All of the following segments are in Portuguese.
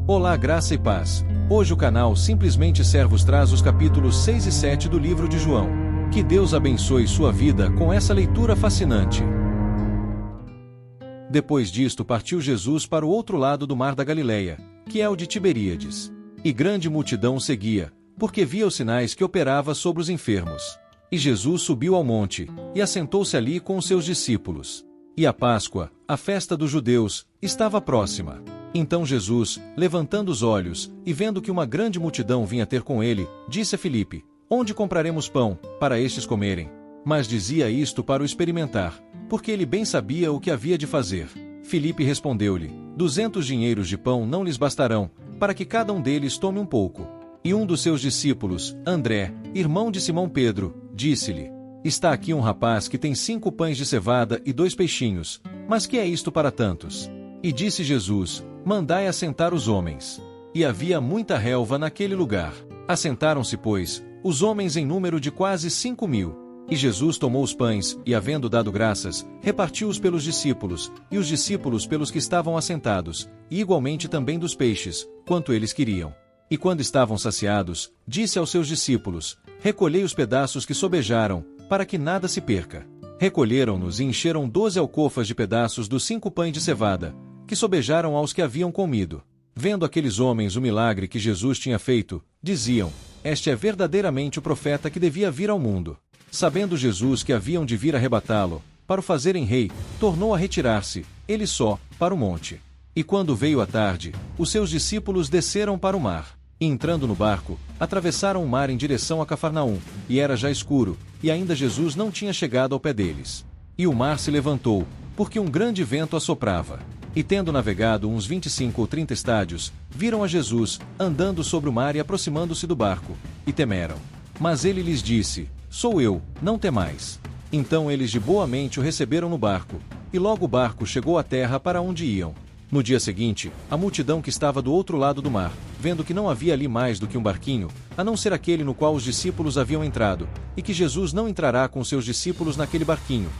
Olá, graça e paz. Hoje o canal Simplesmente Servos traz os capítulos 6 e 7 do livro de João. Que Deus abençoe sua vida com essa leitura fascinante. Depois disto partiu Jesus para o outro lado do mar da Galileia, que é o de Tiberíades. E grande multidão o seguia, porque via os sinais que operava sobre os enfermos. E Jesus subiu ao monte, e assentou-se ali com os seus discípulos. E a Páscoa, a festa dos judeus, estava próxima. Então Jesus, levantando os olhos, e vendo que uma grande multidão vinha ter com ele, disse a Filipe: Onde compraremos pão, para estes comerem? Mas dizia isto para o experimentar, porque ele bem sabia o que havia de fazer. Filipe respondeu-lhe: 200 dinheiros de pão não lhes bastarão, para que cada um deles tome um pouco. E um dos seus discípulos, André, irmão de Simão Pedro, disse-lhe: Está aqui um rapaz que tem 5 pães de cevada e 2 peixinhos, mas que é isto para tantos? E disse Jesus: Mandai assentar os homens. E havia muita relva naquele lugar. Assentaram-se, pois, os homens em número de quase 5.000. E Jesus tomou os pães, e havendo dado graças, repartiu-os pelos discípulos, e os discípulos pelos que estavam assentados, e igualmente também dos peixes, quanto eles queriam. E quando estavam saciados, disse aos seus discípulos: Recolhei os pedaços que sobejaram, para que nada se perca. Recolheram-nos e encheram 12 alcofas de pedaços dos 5 pães de cevada, que sobejaram aos que haviam comido. Vendo aqueles homens o milagre que Jesus tinha feito, diziam: Este é verdadeiramente o profeta que devia vir ao mundo. Sabendo Jesus que haviam de vir arrebatá-lo, para o fazerem rei, tornou a retirar-se, ele só, para o monte. E quando veio a tarde, os seus discípulos desceram para o mar. E entrando no barco, atravessaram o mar em direção a Cafarnaum, e era já escuro, e ainda Jesus não tinha chegado ao pé deles. E o mar se levantou, porque um grande vento assoprava. E tendo navegado uns 25 ou 30 estádios, viram a Jesus, andando sobre o mar e aproximando-se do barco, e temeram. Mas ele lhes disse: Sou eu, não temais. Então eles de boa mente o receberam no barco, e logo o barco chegou à terra para onde iam. No dia seguinte, a multidão que estava do outro lado do mar, vendo que não havia ali mais do que um barquinho, a não ser aquele no qual os discípulos haviam entrado, e que Jesus não entrará com seus discípulos naquele barquinho.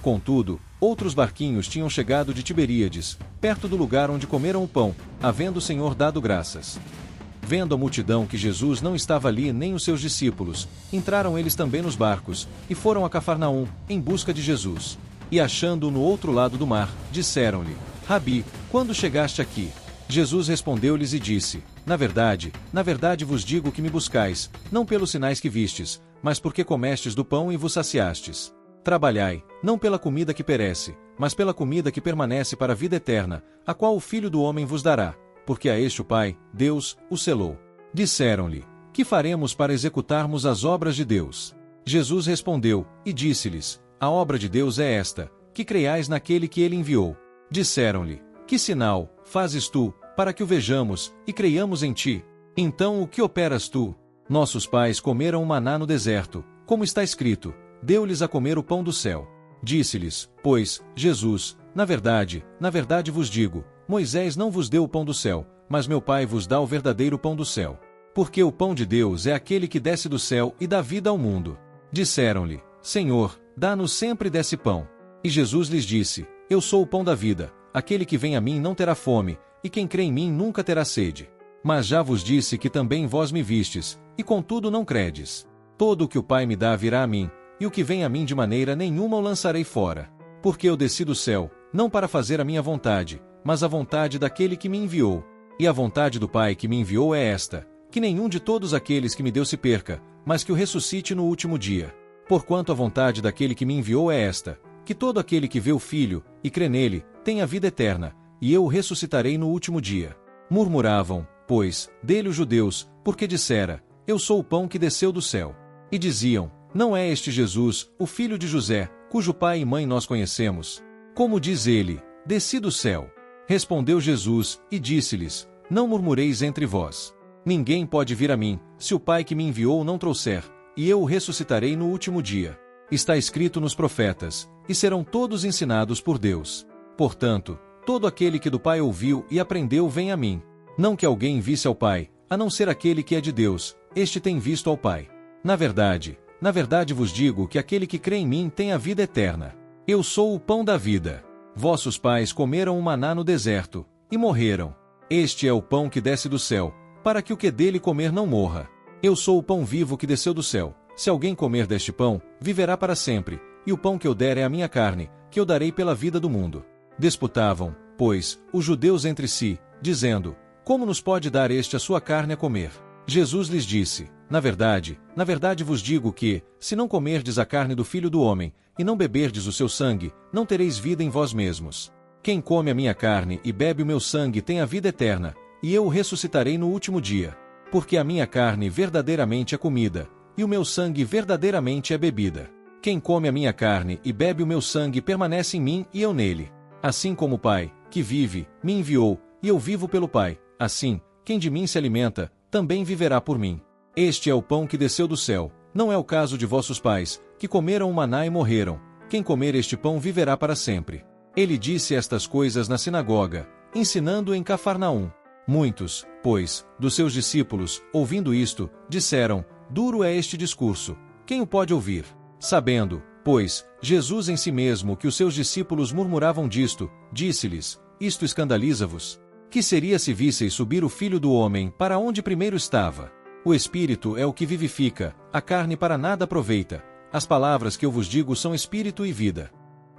Contudo, outros barquinhos tinham chegado de Tiberíades, perto do lugar onde comeram o pão, havendo o Senhor dado graças. Vendo a multidão que Jesus não estava ali nem os seus discípulos, entraram eles também nos barcos, e foram a Cafarnaum, em busca de Jesus. E achando-o no outro lado do mar, disseram-lhe: Rabi, quando chegaste aqui? Jesus respondeu-lhes e disse: na verdade vos digo que me buscais, não pelos sinais que vistes, mas porque comestes do pão e vos saciastes. Trabalhai, não pela comida que perece, mas pela comida que permanece para a vida eterna, a qual o Filho do Homem vos dará, porque a este o Pai, Deus, o selou. Disseram-lhe: Que faremos para executarmos as obras de Deus? Jesus respondeu, e disse-lhes: A obra de Deus é esta, que creiais naquele que ele enviou. Disseram-lhe: Que sinal fazes tu, para que o vejamos, e creiamos em ti? Então o que operas tu? Nossos pais comeram o maná no deserto, como está escrito: Deu-lhes a comer o pão do céu. Disse-lhes, pois, Jesus: na verdade vos digo, Moisés não vos deu o pão do céu, mas meu Pai vos dá o verdadeiro pão do céu. Porque o pão de Deus é aquele que desce do céu e dá vida ao mundo. Disseram-lhe: Senhor, dá-nos sempre desse pão. E Jesus lhes disse: Eu sou o pão da vida, aquele que vem a mim não terá fome, e quem crê em mim nunca terá sede. Mas já vos disse que também vós me vistes, e contudo não credes. Todo o que o Pai me dá virá a mim, e o que vem a mim de maneira nenhuma o lançarei fora. Porque eu desci do céu, não para fazer a minha vontade, mas a vontade daquele que me enviou. E a vontade do Pai que me enviou é esta: que nenhum de todos aqueles que me deu se perca, mas que o ressuscite no último dia. Porquanto a vontade daquele que me enviou é esta: que todo aquele que vê o Filho, e crê nele, tenha vida eterna, e eu o ressuscitarei no último dia. Murmuravam, pois, dele os judeus, porque dissera: Eu sou o pão que desceu do céu. E diziam: Não é este Jesus, o filho de José, cujo pai e mãe nós conhecemos? Como diz ele: Desci do céu? Respondeu Jesus, e disse-lhes: Não murmureis entre vós. Ninguém pode vir a mim, se o Pai que me enviou não trouxer, e eu o ressuscitarei no último dia. Está escrito nos profetas: E serão todos ensinados por Deus. Portanto, todo aquele que do Pai ouviu e aprendeu vem a mim. Não que alguém visse ao Pai, a não ser aquele que é de Deus, este tem visto ao Pai. Na verdade vos digo que aquele que crê em mim tem a vida eterna. Eu sou o pão da vida. Vossos pais comeram o maná no deserto, e morreram. Este é o pão que desce do céu, para que o que dele comer não morra. Eu sou o pão vivo que desceu do céu. Se alguém comer deste pão, viverá para sempre, e o pão que eu der é a minha carne, que eu darei pela vida do mundo. Disputavam, pois, os judeus entre si, dizendo: Como nos pode dar este a sua carne a comer? Jesus lhes disse: na verdade vos digo que, se não comerdes a carne do Filho do Homem, e não beberdes o seu sangue, não tereis vida em vós mesmos. Quem come a minha carne e bebe o meu sangue tem a vida eterna, e eu o ressuscitarei no último dia. Porque a minha carne verdadeiramente é comida, e o meu sangue verdadeiramente é bebida. Quem come a minha carne e bebe o meu sangue permanece em mim e eu nele. Assim como o Pai, que vive, me enviou, e eu vivo pelo Pai, assim, quem de mim se alimenta, também viverá por mim. Este é o pão que desceu do céu, não é o caso de vossos pais, que comeram o maná e morreram. Quem comer este pão viverá para sempre. Ele disse estas coisas na sinagoga, ensinando em Cafarnaum. Muitos, pois, dos seus discípulos, ouvindo isto, disseram: Duro é este discurso, quem o pode ouvir? Sabendo, pois, Jesus em si mesmo que os seus discípulos murmuravam disto, disse-lhes: Isto escandaliza-vos? Que seria se visseis subir o Filho do Homem para onde primeiro estava? O Espírito é o que vivifica, a carne para nada aproveita. As palavras que eu vos digo são Espírito e vida.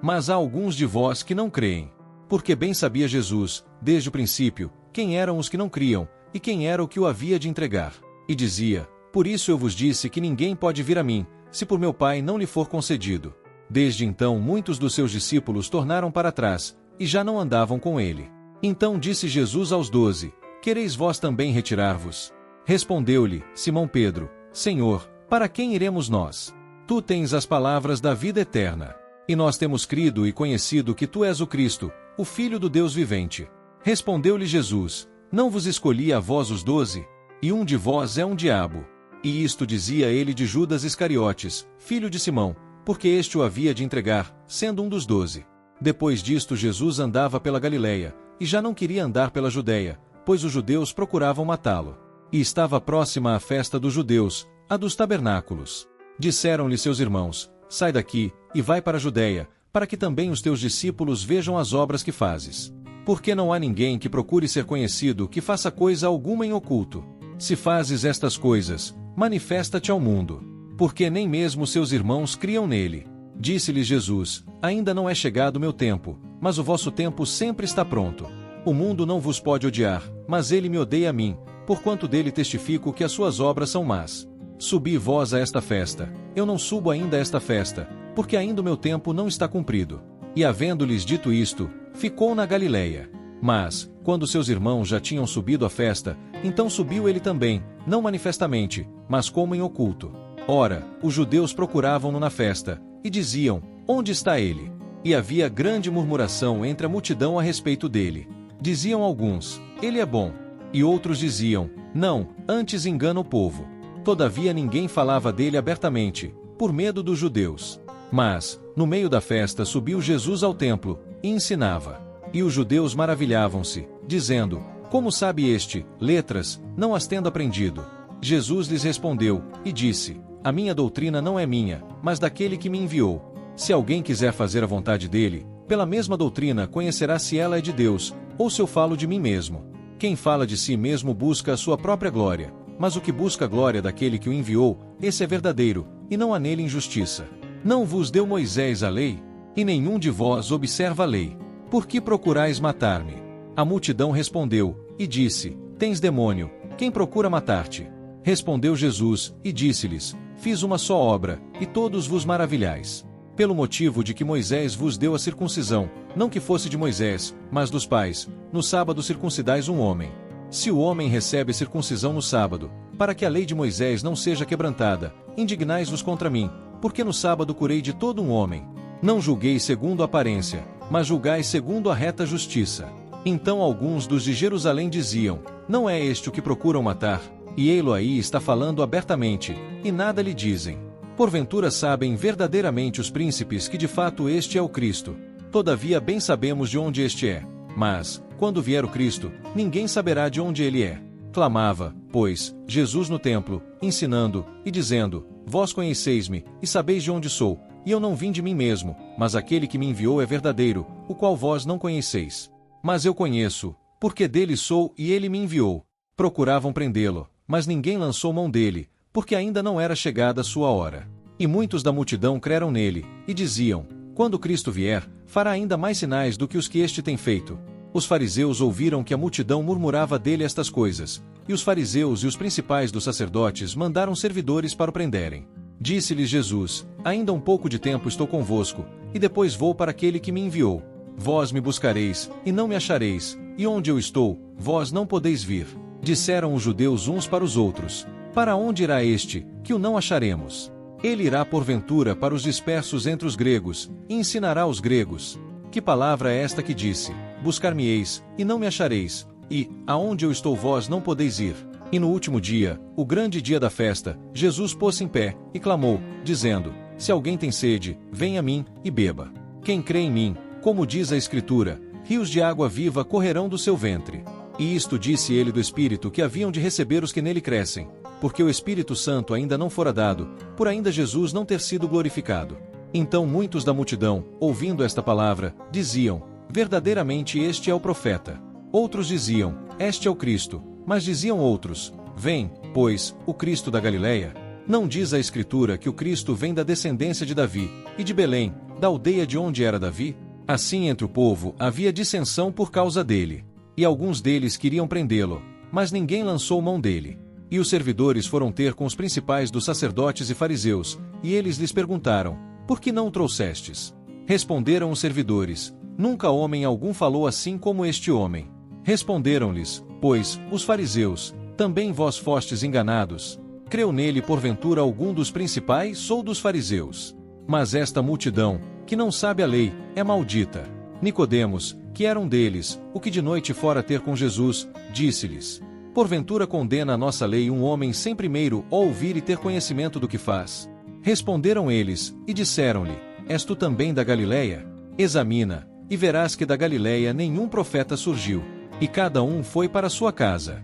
Mas há alguns de vós que não creem. Porque bem sabia Jesus, desde o princípio, quem eram os que não criam, e quem era o que o havia de entregar. E dizia: Por isso eu vos disse que ninguém pode vir a mim, se por meu Pai não lhe for concedido. Desde então muitos dos seus discípulos tornaram para trás, e já não andavam com ele. Então disse Jesus aos 12: Quereis vós também retirar-vos? Respondeu-lhe Simão Pedro: Senhor, para quem iremos nós? Tu tens as palavras da vida eterna. E nós temos crido e conhecido que tu és o Cristo, o Filho do Deus vivente. Respondeu-lhe Jesus: Não vos escolhi a vós os 12? E um de vós é um diabo. E isto dizia ele de Judas Iscariotes, filho de Simão, porque este o havia de entregar, sendo um dos 12. Depois disto Jesus andava pela Galileia, e já não queria andar pela Judeia, pois os judeus procuravam matá-lo. E estava próxima a festa dos judeus, a dos tabernáculos. Disseram-lhe seus irmãos: Sai daqui, e vai para a Judeia, para que também os teus discípulos vejam as obras que fazes. Porque não há ninguém que procure ser conhecido que faça coisa alguma em oculto. Se fazes estas coisas, manifesta-te ao mundo. Porque nem mesmo seus irmãos criam nele. Disse-lhes Jesus: Ainda não é chegado o meu tempo, mas o vosso tempo sempre está pronto. O mundo não vos pode odiar, mas ele me odeia a mim, porquanto dele testifico que as suas obras são más. Subi vós a esta festa. Eu não subo ainda a esta festa, porque ainda o meu tempo não está cumprido. E havendo-lhes dito isto, ficou na Galileia. Mas, quando seus irmãos já tinham subido à festa, então subiu ele também, não manifestamente, mas como em oculto. Ora, os judeus procuravam-no na festa, e diziam: Onde está ele? E havia grande murmuração entre a multidão a respeito dele. Diziam alguns: Ele é bom. E outros diziam: Não, antes engana o povo. Todavia ninguém falava dele abertamente, por medo dos judeus. Mas, no meio da festa subiu Jesus ao templo, e ensinava. E os judeus maravilhavam-se, dizendo: Como sabe este, letras, não as tendo aprendido? Jesus lhes respondeu, e disse: A minha doutrina não é minha, mas daquele que me enviou. Se alguém quiser fazer a vontade dele, pela mesma doutrina conhecerá se ela é de Deus, ou se eu falo de mim mesmo. Quem fala de si mesmo busca a sua própria glória, mas o que busca a glória daquele que o enviou, esse é verdadeiro, e não há nele injustiça. Não vos deu Moisés a lei? E nenhum de vós observa a lei. Por que procurais matar-me? A multidão respondeu, e disse: Tens demônio, quem procura matar-te? Respondeu Jesus, e disse-lhes: Fiz uma só obra, e todos vos maravilhais. Pelo motivo de que Moisés vos deu a circuncisão, não que fosse de Moisés, mas dos pais, no sábado circuncidais um homem. Se o homem recebe circuncisão no sábado, para que a lei de Moisés não seja quebrantada, indignais-vos contra mim, porque no sábado curei de todo um homem. Não julgueis segundo a aparência, mas julgai segundo a reta justiça. Então alguns dos de Jerusalém diziam: Não é este o que procuram matar? E ei-lo aí está falando abertamente, e nada lhe dizem. Porventura sabem verdadeiramente os príncipes que de fato este é o Cristo. Todavia bem sabemos de onde este é. Mas, quando vier o Cristo, ninguém saberá de onde ele é. Clamava, pois, Jesus no templo, ensinando, e dizendo: Vós conheceis-me, e sabeis de onde sou, e eu não vim de mim mesmo, mas aquele que me enviou é verdadeiro, o qual vós não conheceis. Mas eu conheço, porque dele sou e ele me enviou. Procuravam prendê-lo, mas ninguém lançou mão dele, porque ainda não era chegada a sua hora. E muitos da multidão creram nele, e diziam: quando Cristo vier, fará ainda mais sinais do que os que este tem feito. Os fariseus ouviram que a multidão murmurava dele estas coisas, e os fariseus e os principais dos sacerdotes mandaram servidores para o prenderem. Disse-lhes Jesus: ainda um pouco de tempo estou convosco, e depois vou para aquele que me enviou. Vós me buscareis, e não me achareis, e onde eu estou, vós não podeis vir. Disseram os judeus uns para os outros: para onde irá este, que o não acharemos? Ele irá porventura para os dispersos entre os gregos, e ensinará os gregos. Que palavra é esta que disse: buscar-me-eis, e não me achareis, e, aonde eu estou vós não podeis ir? E no último dia, o grande dia da festa, Jesus pôs-se em pé, e clamou, dizendo: se alguém tem sede, venha a mim, e beba. Quem crê em mim, como diz a Escritura, rios de água viva correrão do seu ventre. E isto disse ele do Espírito que haviam de receber os que nele crescem, porque o Espírito Santo ainda não fora dado, por ainda Jesus não ter sido glorificado. Então muitos da multidão, ouvindo esta palavra, diziam: verdadeiramente este é o profeta. Outros diziam: este é o Cristo. Mas diziam outros: vem, pois, o Cristo da Galileia? Não diz a Escritura que o Cristo vem da descendência de Davi, e de Belém, da aldeia de onde era Davi? Assim entre o povo havia dissensão por causa dele. E alguns deles queriam prendê-lo, mas ninguém lançou mão dele. E os servidores foram ter com os principais dos sacerdotes e fariseus, e eles lhes perguntaram: por que não o trouxestes? Responderam os servidores: nunca homem algum falou assim como este homem. Responderam-lhes, pois, os fariseus: também vós fostes enganados? Creu nele porventura algum dos principais ou dos fariseus? Mas esta multidão, que não sabe a lei, é maldita. Nicodemos, que era um deles, o que de noite fora ter com Jesus, disse-lhes: porventura condena a nossa lei um homem sem primeiro ouvir e ter conhecimento do que faz? Responderam eles, e disseram-lhe: és tu também da Galileia? Examina, e verás que da Galileia nenhum profeta surgiu. E cada um foi para sua casa.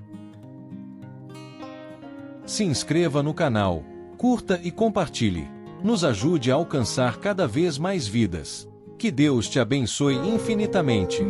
Se inscreva no canal, curta e compartilhe. Nos ajude a alcançar cada vez mais vidas. Que Deus te abençoe infinitamente.